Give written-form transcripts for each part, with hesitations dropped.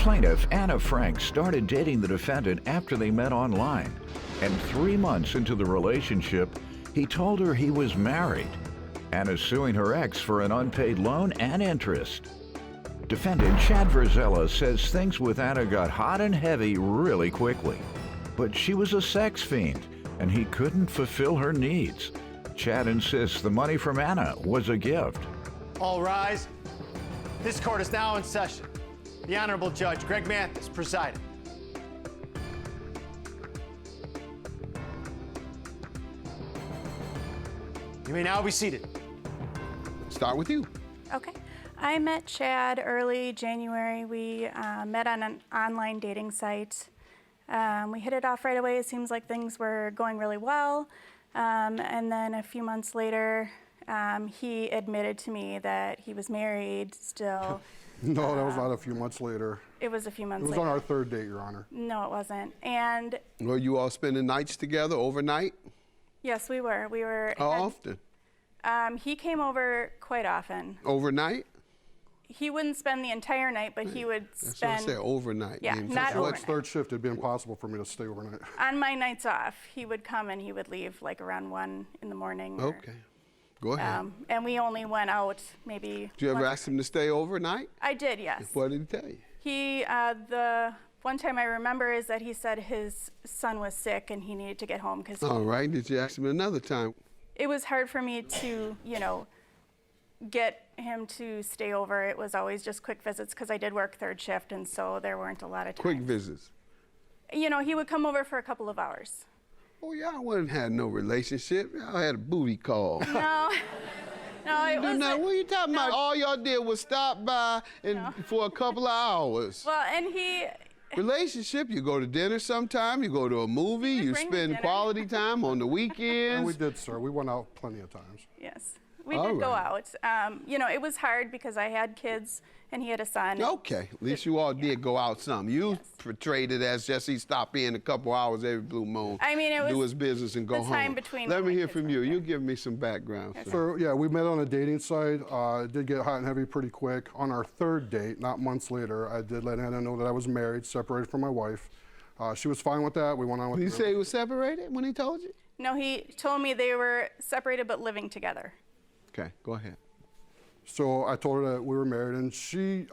Plaintiff Anna Frank started dating the defendant after they met online, and 3 months into the relationship, he told her he was married. Anna's suing her ex for an unpaid loan and interest. Defendant Chad Verzella says things with Anna got hot and heavy really quickly, but she was a sex fiend and he couldn't fulfill her needs. Chad insists the money from Anna was a gift. All rise. This court is now in session. The Honorable Judge Greg Mathis presiding. You may now be seated. Start with you. Okay. I met Chad early January. We met on an online dating site. We hit it off right away. It seems like things were going really well. And then a few months later, he admitted to me that he was married still. No, that was not a few months later. It was a few months later. It was on our third date, Your Honor. No, it wasn't. And Were you all spending nights together overnight? yes, we were. How often? He came over quite often. Overnight? He wouldn't spend the entire night, but he would That's what I spend. said, overnight. Yeah, means not Well, overnight. it's third shift. It'd be impossible for me to stay overnight. On my nights off, he would come and he would leave like around 1 in the morning. Okay. Go ahead. And we only went out maybe. Did you ever once- ask him to stay overnight? I did, yes. What did he tell you? He, the one time I remember is that he said his son was sick and he needed to get home because All right. Did you ask him another time? it was hard for me to, get him to stay over. It was always just quick visits because I did work third shift and so there weren't a lot of time. Quick visits. He would come over for a couple of hours. Oh, y'all wouldn't have no relationship. Y'all had a booty call. No, it was. What are you talking about? All y'all did was stop by for a couple of hours. Well, and he. Relationship, you go to dinner sometime, you go to a movie, you bring me spend dinner. quality time on the And we weekends. did, sir. We went out plenty of times. Yes, we All did go right. out. It was hard because I had kids and he had a son. Okay, at least you all did go out some. You portrayed it as just he stopped in a couple hours every blue moon, I mean, it do was his business and go the home. time between Let when me my hear kids from were you. there. You give me some background. sir. So, yeah, we met on a dating site. It did get hot and heavy pretty quick. On our third date, not months later, I did let Anna know that I was married, separated from my wife. She was fine with that. We went on with Did he the say he was separated when he told you? No, he told me they were separated but living together. Okay, go ahead. So I told her that we were married, and she,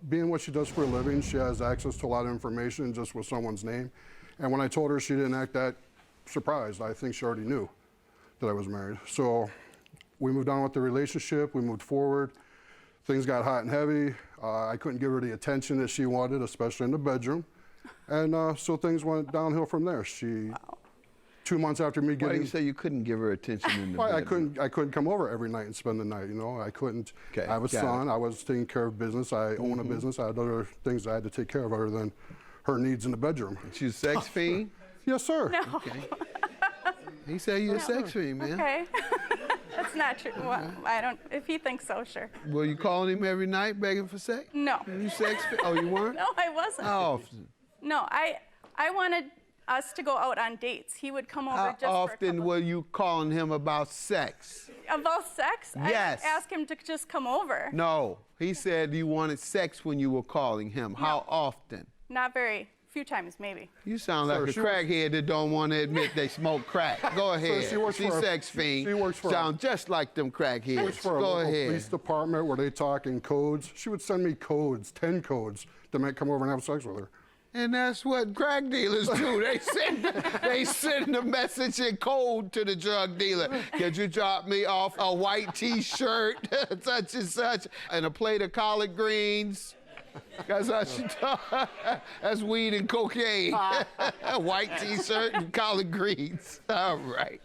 being what she does for a living, she has access to a lot of information just with someone's name. And when I told her, she didn't act that surprised. I think she already knew that I was married. So we moved on with the relationship. We moved forward. Things got hot and heavy. I couldn't give her the attention that she wanted, especially in the bedroom. And so things went downhill from there. She, 2 months after me Why do getting, you say you couldn't give her attention in the well, bedroom? I couldn't come over every night and spend the night. I couldn't. Okay, I have a got son. I was taking care of business. I own a business. I had other things I had to take care of other than her needs in the bedroom. She's a sex fiend? Yes, sir. No. Okay. He said you're a sex fiend, man. Okay. That's not true. Well, I don't. If he thinks so, sure. Were you calling him every night begging for sex? No. You sex fiend? Oh, you weren't? No, I wasn't. How often? No, I wanted us to go out on dates. He would come over How just for a often couple. were you calling him about sex? About sex? Yes. I asked him to just come over. No, he said you wanted sex when you were calling him. How often? Not very. Few times, maybe. You sound like Sir, a she works- crackhead that don't want to admit they smoke crack. Go ahead. she works She's for a- sex fiend. she works for a- Sound just like them crackheads. Works for a Go local ahead. police department where they talk in codes. She would send me codes, 10 codes, to make come over and have sex with her. And that's what crack dealers do. They send a message in code to the drug dealer. Could you drop me off a white T-shirt, such and such, and a plate of collard greens? That's how she talk. That's weed and cocaine. A white T-shirt and collard greens. All right.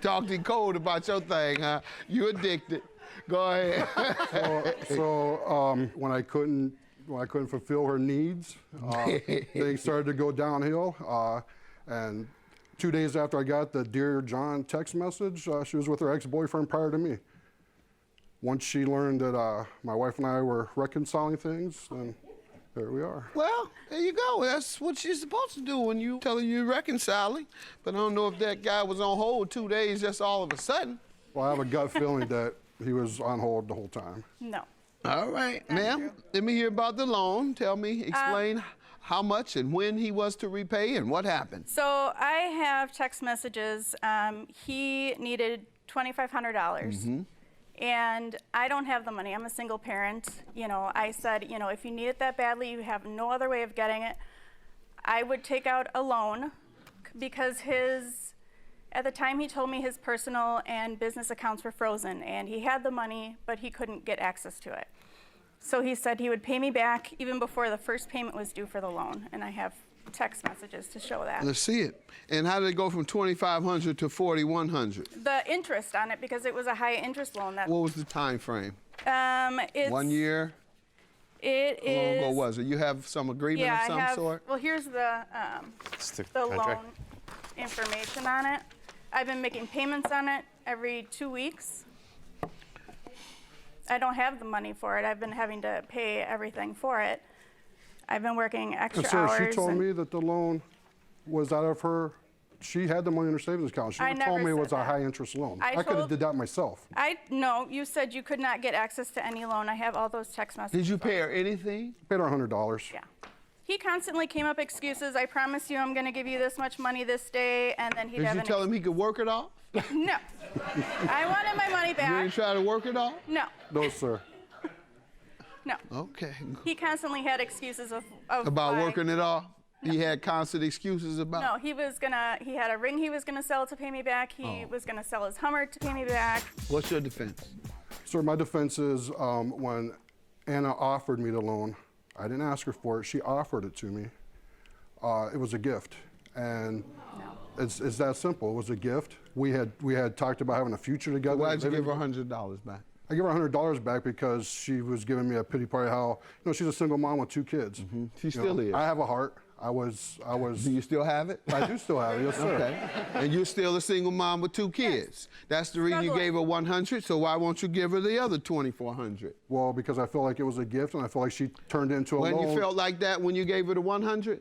Talked in code about your thing, huh? You addicted. Go ahead. So when I couldn't fulfill her needs, things started to go downhill. And 2 days after I got the Dear John text message, she was with her ex-boyfriend prior to me. Once she learned that my wife and I were reconciling things, then there we are. Well, there you go. That's what you're supposed to do when you tell her you're reconciling. But I don't know if that guy was on hold 2 days just all of a sudden. Well, I have a gut feeling that he was on hold the whole time. No. All right, ma'am. Let me hear about the loan. Tell me, explain how much and when he was to repay and what happened. So I have text messages. He needed $2,500. And I don't have the money. I'm a single parent. You know, I said, you know, if you need it that badly, you have no other way of getting it. I would take out a loan because at the time he told me his personal and business accounts were frozen and he had the money, but he couldn't get access to it. So he said he would pay me back even before the first payment was due for the loan. And I have text messages to show that. Let's see it. And how did it go from $2,500 to $4,100? The interest on it, because it was a high interest loan. What was the time frame? It's 1 year? It How long is. ago was it? You have some agreement Yeah, of some I have. sort? Well, here's the loan contract. information on it. I've been making payments on it every 2 weeks. I don't have the money for it. I've been having to pay everything for it. I've been working extra And sir, hours. she told me that the loan was out of her. She had the money in her savings account. She I never told never me it said was a that. high interest loan. I I could have told- did that myself. No, you said you could not get access to any loan. I have all those text messages. Did you pay her anything? Paid her $100. Yeah. He constantly came up excuses. I promise you I'm going to give you this much money this day, and then he'd Did have you an tell him he could work it off? No. I wanted my money You back. didn't try to work it off? No. No, sir. No. Okay. He constantly had excuses of About why. working it off? He had constant excuses about? No, he had a ring he was gonna sell to pay me back. He was gonna sell his Hummer to pay me back. What's your defense? Sir, my defense is when Anna offered me the loan, I didn't ask her for it. She offered it to me. It was a gift, and it's that simple. It was a gift. We had talked about having a future together. Why did you give her living- $100 back? I give her $100 back because she was giving me a pity party. How she's a single mom with 2 kids. She still is. I have a heart. I was. Do you still have it? I do still have it. Yes, sir. Okay. And you're still a single mom with 2 kids. That's the reason you gave her 100. So why won't you give her the other 2,400? Well, because I feel like it was a gift, and I feel like she turned it into a When loan. you felt like that when you gave her the 100?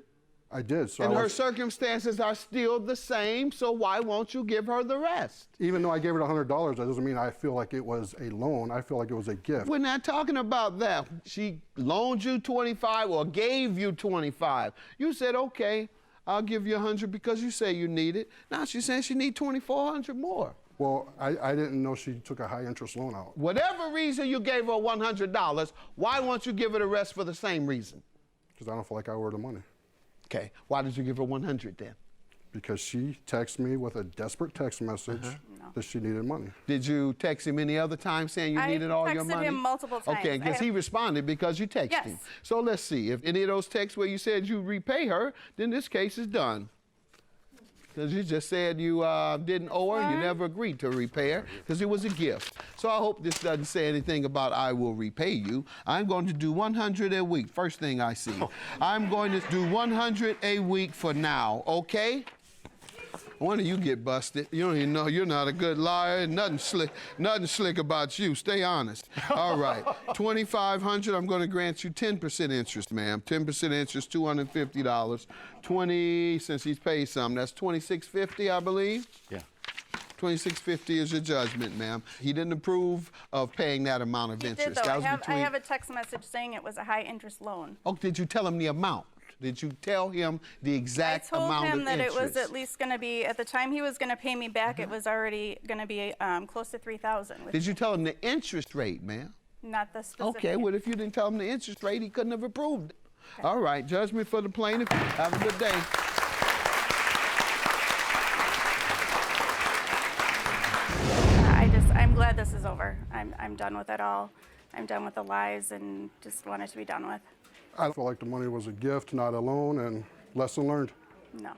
I did. So And I her was, circumstances are still the same, so why won't you give her the rest? even though I gave her $100, that doesn't mean I feel like it was a loan. I feel like it was a gift. We're not talking about that. She loaned you 25 or gave you 25. You said, okay, I'll give you 100 because you say you need it. Now she's saying she need 2,400 more. Well, I didn't know she took a high interest loan out. Whatever reason you gave her $100, why won't you give her the rest for the same reason? Because I don't feel like I owe her the money. Okay, why did you give her 100 then? Because she texted me with a desperate text message that she needed money. Did you text him any other time saying you I needed all your texted money? him multiple times. Okay, I because have- he responded because you texted Yes. him. So let's see, if any of those texts where you said you repay her, then this case is done. Because you just said you didn't owe her, you never agreed to repay her, because it was a gift. So I hope this doesn't say anything about I will repay you. I'm going to do 100 a week, first thing I see. I'm going to do 100 a week for now, okay? When do you get busted? You don't even know you're not a good liar. Nothing slick about you. Stay honest. All right, 2,500. I'm going to grant you 10% interest, ma'am. 10% interest, $250. 20 since he's paid some. That's $2,650, I believe. Yeah. $2,650 is your judgment, ma'am. He didn't approve of paying that amount of He interest. did, though. That I was have, between. I have a text message saying it was a high interest loan. Oh, did you tell him the amount? Did you tell him the exact I told amount him of that interest? it was at least going to be, at the time he was going to pay me back, it was already going to be close to $3,000. Did you tell him the interest rate, ma'am? Not the specific. Okay, well, if you didn't tell him the interest rate, he couldn't have approved it. All right, judgment for the plaintiff. Have a good day. I'm glad this is over. I'm done with it all. I'm done with the lies and just want it to be done with. I feel like the money was a gift, not a loan, and lesson learned. No.